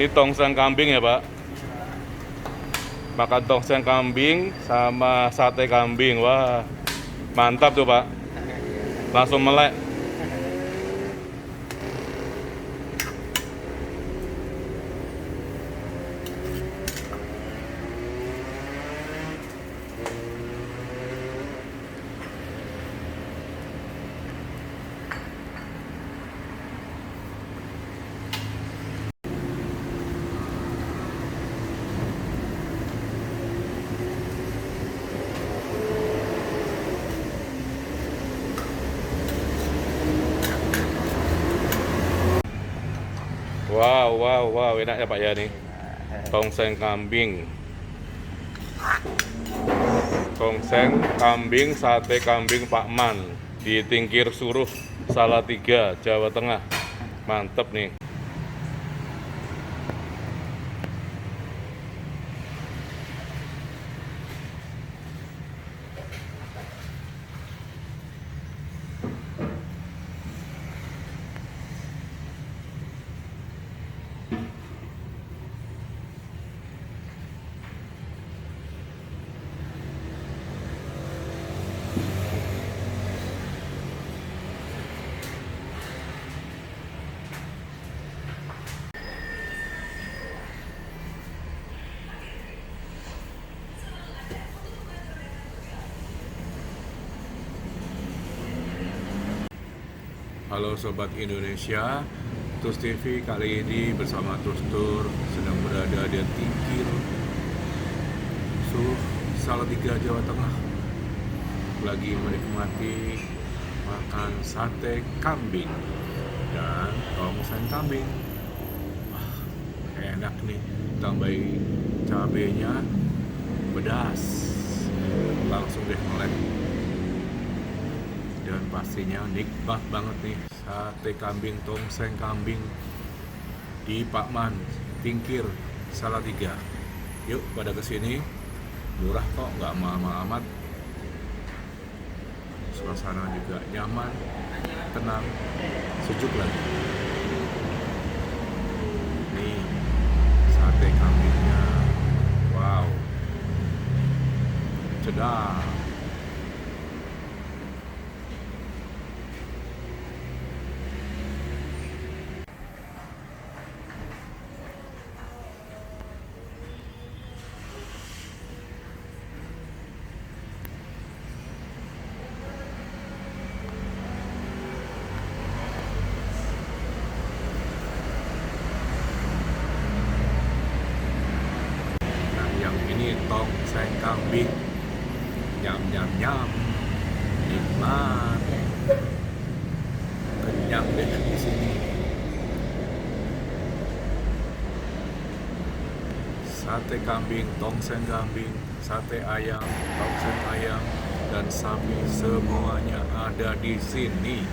Ini tongseng kambing ya Pak. Makan tongseng kambing sama sate kambing. Wah, mantap tuh Pak. Langsung melek. Wow, wow, wow, enak ya Pak ya nih. Tongseng kambing. Tongseng kambing, sate kambing Pak Man di Tingkir Suruh, Salatiga, Jawa Tengah. Mantep nih. Halo Sobat Indonesia, Tus TV kali ini bersama Tus Tur sedang berada di Tingkir Suruh, Salatiga, Jawa Tengah. Lagi menikmati makan sate kambing dan tongseng kambing. Wah, enak nih, tambahin cabenya pedas, langsung deh melek. Dan pastinya nikmat banget nih sate kambing, tongseng kambing di Pak Man, Tingkir, Salatiga. Yuk pada kesini, murah kok, nggak mahal-mahal amat. Suasana juga nyaman, tenang, sejuk lagi. Nih sate kambingnya, wow, sedap. Yang ini tongseng kambing, nyam nyam nyam, nikmat, kenyang deh di sini. Sate kambing, tongseng kambing, sate ayam, tongseng ayam, dan sapi semuanya ada di sini.